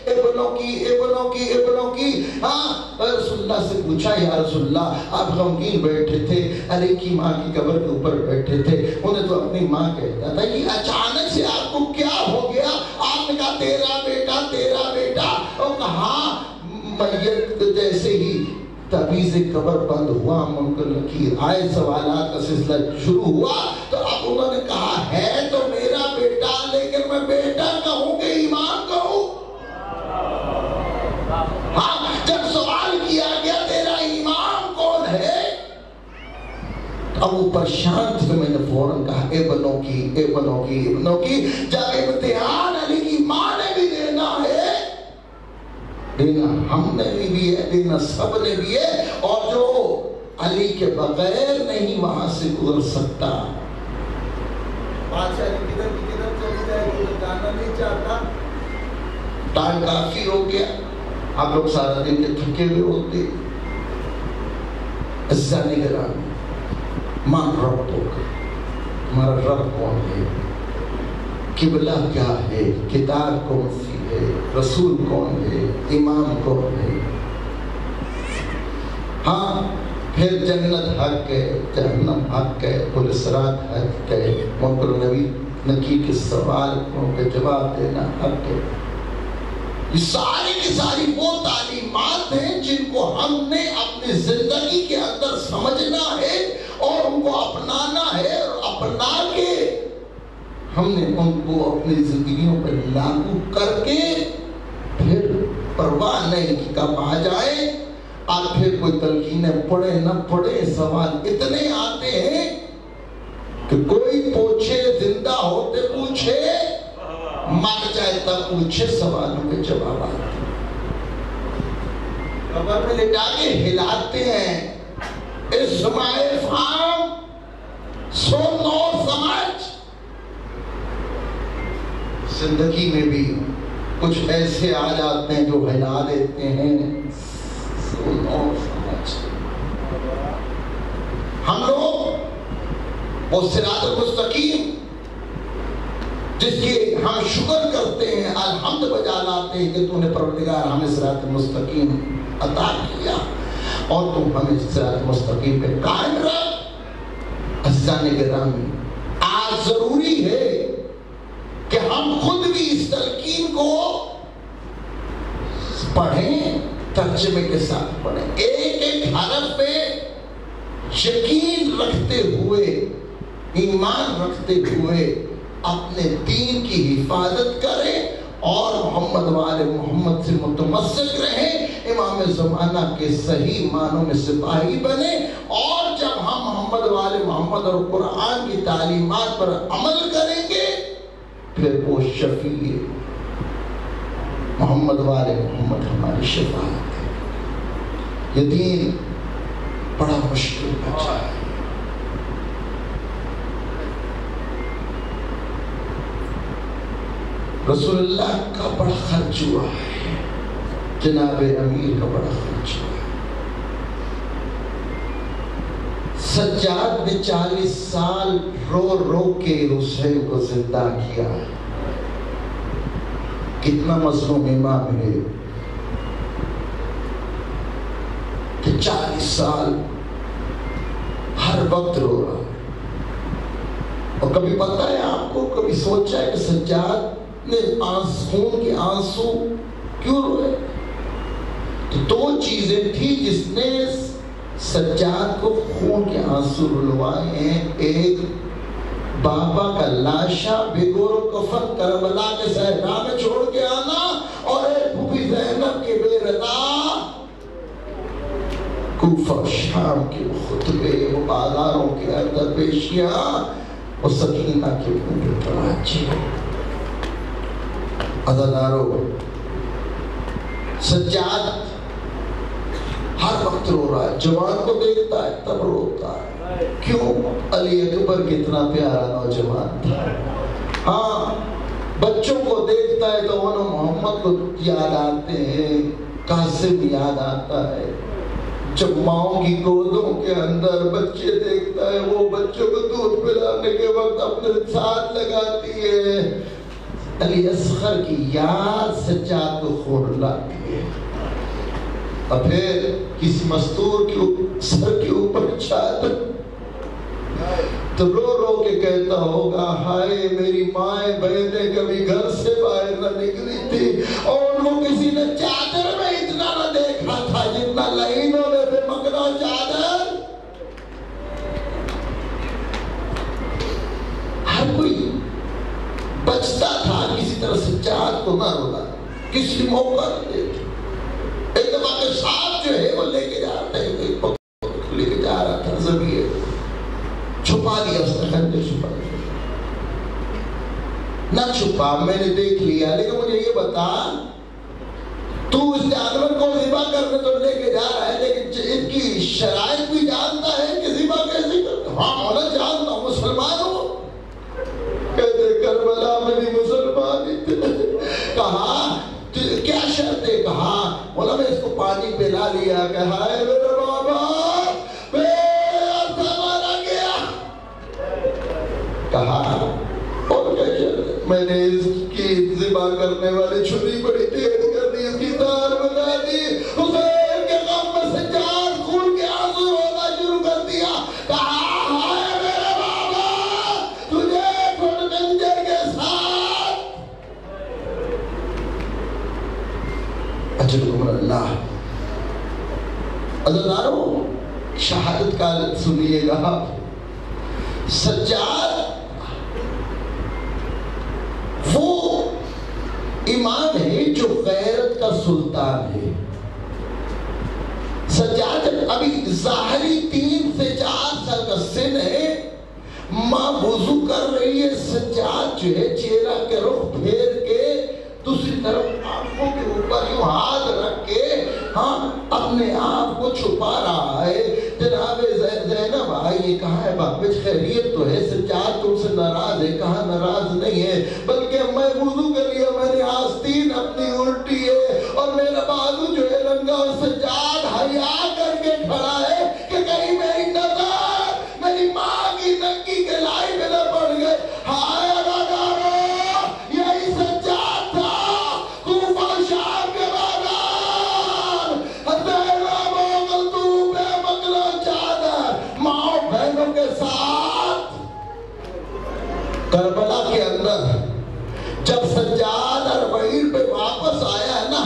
ابنوں کی. ہاں, رسول اللہ سے پوچھا, یا رسول اللہ آپ غمگین بیٹھے تھے, علی کی ماں کی قبر کے اوپر بیٹھے تھے, انہیں تو اپنی ماں کہتا تھا, یہ اچانک سے آپ کو کیا ہو گیا؟ آپ نے کہا تیرا بیٹا. اور کہا میت جیسے ہی تعویذ قبر بند ہوا, منکر نکیر آئے, سوالات کا سلسلہ شروع ہوا, تو اب انہوں نے کہا ہے تو میرا بیٹا, لیکن میں بیٹا کہوں کہ امام کہوں؟ ہاں, جب سوال کیا گیا تیرا امام کون ہے, اب اوپر شانت سے میں نے فوراً کہا ابنوں کی. جب امتحان علی کی ماں نے بھی دینا ہے, دینا ہم نے بھی ہے, دینا سب نے بھی ہے, اور جو علی کے بغیر نہیں وہاں سے گزر سکتا. بادشاہ علی کدھر چلی جائے, وہ جانا نہیں چاہتا. ٹائم کافی ہو گیا, آپ لوگ سارا دن کے تھکے ہوئے ہوتے. عزیزان گرامی, مان رب ہوگا, ہمارا رب کون ہے, قبلہ کیا ہے, کتاب کون سی ہے, رسول کون ہے, امام کون ہے. ہاں, پھر جنت حق ہے, جہنم حق ہے, پل صراط حق ہے, منکر نبی نکیر کے سوالوں کے جواب دینا حق ہے. یہ ساری کی ساری وہ تعلیمات ہیں جن کو ہم نے اپنی زندگی کے اندر سمجھنا ہے اور ان کو اپنانا ہے, اور اپنا کے ہم نے ان کو اپنی زندگیوں پر لاگو کر کے پھر پرواہ نہیں کہ کب آ جائے. آپ پھر کوئی تلقینیں پڑھے نہ پڑھے, سوال اتنے آتے ہیں کہ کوئی پوچھے, زندہ ہوتے پوچھے, مر جائے تب پوچھے, سوالوں کے جوابات قبر میں لٹا کے ہلاتے ہیں. اسماعیل فام سن اور سمجھ. زندگی میں بھی کچھ ایسے آ جاتے ہیں جو ہلا دیتے ہیں, سن اور سمجھ. ہم لوگ وہ صراط المستقیم جس کی ہم شکر کرتے ہیں, الحمد بجا لاتے ہیں کہ تو نے پروردگار ہمیں صراط مستقیم عطا کیا اور تم ہمیں صراط مستقیم پہ قائم رکھ. عزیزان گرامی, آج ضروری ہے کہ ہم خود بھی اس تلقین کو پڑھیں, ترجمے کے ساتھ پڑھیں, ایک ایک حرف پہ یقین رکھتے ہوئے, ایمان رکھتے ہوئے اپنے دین کی حفاظت کریں اور محمد والے محمد سے متمسک رہیں, امام زمانہ کے صحیح معنوں میں سپاہی بنیں. اور جب ہم محمد والے محمد اور قرآن کی تعلیمات پر عمل کریں گے, پھر وہ شفیع محمد والے محمد ہماری شفاعت ہے. یہ دین بڑا مشکل بچہ ہے. رسول اللہ کا بڑا خرچ ہوا ہے, جناب امیر کا بڑا خرچ ہوا ہے. سجاد نے 40 سال رو رو کے حسین کو زندہ کیا ہے. کتنا مظلوم امام ہے کہ 40 سال ہر وقت رو رہا. اور کبھی پتہ ہے آپ کو, کبھی سوچا ہے کہ سجاد نے خون کے آنسو کیوں روئے؟ تو 2 چیزیں تھی جس نے سجاد کو خون کے آنسو رلوائے ہیں. ایک, بابا کا لاشا بگور و کفن کربلا کے صحرا میں چھوڑ کے آنا, اور ایک پھوپھی زینب کے بے رضا کوفہ شام کے خطبے, وہ بازاروں کے اندر پیشیاں, وہ سکینہ کے منہ تراجے. عزادارو, سجاد ہر وقت رو رہا ہے، جوان کو دیکھتا ہے تب روتا ہے. کیوں؟ علی اکبر کتنا پیارا نوجوان تھا. ہاں بچوں کو دیکھتا ہے تو انہوں محمد کو یاد آتے ہیں، قاسم یاد آتا ہے. جب ماؤں کی گودوں کے اندر بچے دیکھتا ہے، وہ بچوں کو دودھ پلانے کے وقت اپنے ساتھ لگاتی ہے. علی اصغر کی یاد سجاد کو خون لاتی ہے. اور پھر کسی مستور کے سر کے اوپر چادر تو رو رو کے کہتا ہوگا، ہائے میری مائیں بہنیں کبھی گھر سے باہر نہ نکلی تھی اور ان کو کسی نے چادر میں اتنا نہ دیکھا تھا جتنا لائنوں میں بے مکنا چادر. ہر کوئی بچتا تھا کسی طرح سجاد کو نہ رولا، کسی موقع نہ دیکھا. ایک دفعہ کے ساتھ جو ہے وہ لے کے جا رہا تھا، لے کے جا رہا تھا زمین چھپا دیا، اس نے خندے چھپا دیا. نہ چھپا، میں نے دیکھ لیا، لیکن مجھے یہ بتا تو اس جانور کو ذبح کرنے تو لے کے جا رہا ہے، لیکن ان کی شرائط بھی جانتا ہے کہ ذبح کیسے کرتا. ہاں مولا جانتا ہوں، مسلمان ہوں. کہتے کربلا میں بھی مسلمان ہی تھے. کہا کیا شرط ہے؟ کہا مولا میں اس کو پانی پلا لیا. کہا ہے میرے بابا کہا اور کیا شرط؟ میں نے اس کی ذبح کرنے والے چھری بڑی تیز کر دی، اس کی تار بنا دی. حسین کے غم میں سجاد خون کے آنسو رونا شروع کر دیا. کہا ہائے میرے بابا تجھے کھٹ کنجر کے ساتھ اجرکم اللہ. عزیزانو شہادت کا سنیے گا. سجاد وہ امام ہے جو غیرت کا سلطان ہے. سجاد ابھی ظاہری 3 سے 4 سال کا سن ہے. ماں وضو کر رہی ہے، سجاد جو ہے چہرہ کے رخ پھیر کے دوسری طرف آنکھوں کے اوپر یوں ہاتھ رکھ کے اپنے آپ کو چھپا رہا ہے. جناب زینب آئی، کہا ہے باپچ خیریت تو ہے؟ سجاد تم سے ناراض ہے؟ کہا ناراض نہیں ہے، بلکہ میں وضو کر لیا، میں نے آستین اپنی الٹی ہے اور میرا بازو جو ہے رنگا. اور سجاد حیا کر کے کھڑا ہے کہ کہیں میری نظر میری ماں کی ننگی کے لائی میں نہ پڑ گئے. ہائے یہی سجاد تھا کوفہ شام کے بازار، بہنوں کے ساتھ کربلا کے اندر جب سجاد اربعین پہ واپس آیا ہے نا،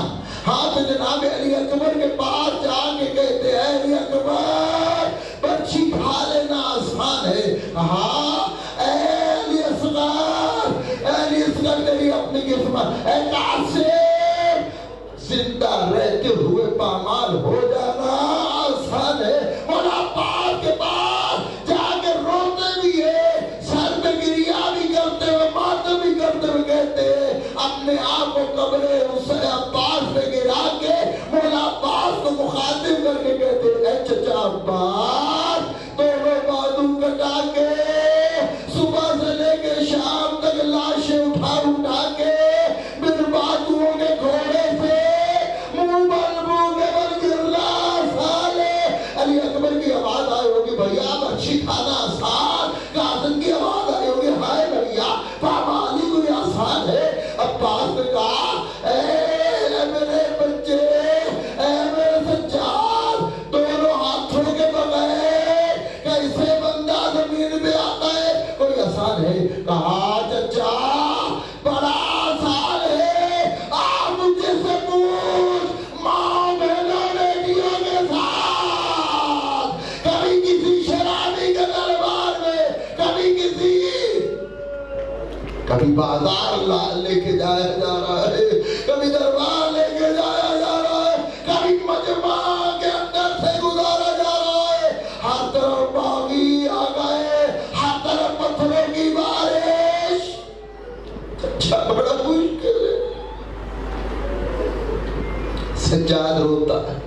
ہاں تو جناب علی اکبر کے پاس جا کے کہتے ہیں علی اکبر بچی کھا لینا آسان ہے. ہاں اے علی اصغر تیری اپنی قسمت. اے قاسم زندہ رہتے ہوئے پامال ہو جانا آسان ہے. مولا پاک کے پاس جا کے روتے بھی ہے، سر پہ گریا بھی کرتے ہوئے، ماتم بھی کرتے ہوئے کہتے ہیں اپنے آپ کو قبر حسین عباس پہ گرا کے مولا عباس کو مخاطب کر کے کہتے ہیں اے چچا عباس دونوں بازو کٹا کے صبح سے لے کے شام تک لاشیں اٹھا کے میرے بازوؤں کے گھوڑے سے منہ کے بل گرلا سالے. علی اکبر کی آواز آئی ہوگی بھیا بچی کھانا آسان. قاسم کی آواز آئی ہوگی ہائے بھیا پامالی کوئی آسان ہے. عباس نے کہا اے میرے بچے، اے میرے سجاد، دونوں ہاتھوں کے بغیر کیسے بندہ زمین پہ آتا ہے؟ کوئی آسان ہے؟ کہا چچا بڑا آسان ہے. آپ مجھے سے پوچھ ماں بہنوں بیٹیوں کے ساتھ کبھی کسی شرابی کے دربار میں، کبھی بازار لے کے جایا جا رہا ہے، کبھی دربار لے کے جایا جا رہا ہے، کبھی مجمع کے اندر سے گزارا جا رہا ہے. ہر طرف باغی آ گئے، ہر طرف پتھروں کی بارش. اچھا بڑا مشکل ہے. سجاد روتا ہے.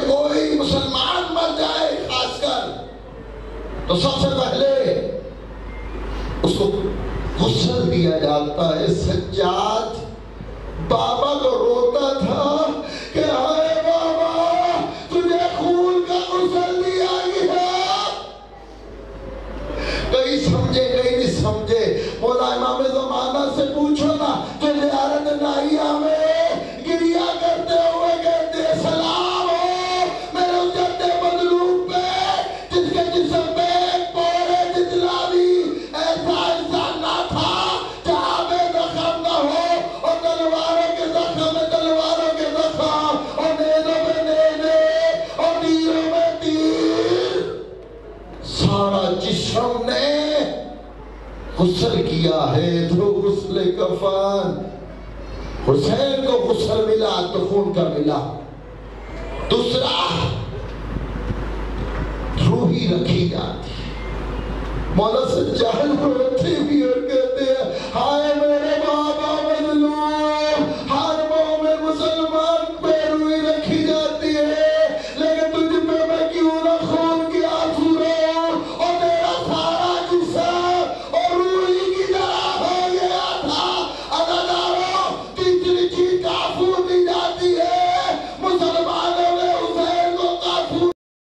کوئی مسلمان مر جائے خاص کر تو سب سے پہلے اس کو غسل دیا جاتا ہے. سجاد بابا کو روتا تھا کہ اے بابا تجھے خون کا غسل دیا گیا. کئی سمجھے کئی نہیں سمجھے. مولا امام زمانہ سے پوچھو نا تو زیارت نائیہ میں گریا کرتے ہوئے کہتے سلام ہو میرے اس جد مظلوم پہ جس کے جسم پہ ایک پورے جتلا بھی ایسا انسان نہ تھا جہاں میں زخم نہ ہو اور تلواروں کے زخم میں تلواروں کے زخم اور نیزوں میں نیزے اور تیروں میں تیر. سارا جسم نے غسل کیا ہے تو غسل کفن. حسین کو غسل ملا تو خون کا ملا. دوسرا روحی رکھی جاتی. مولا سجاد کو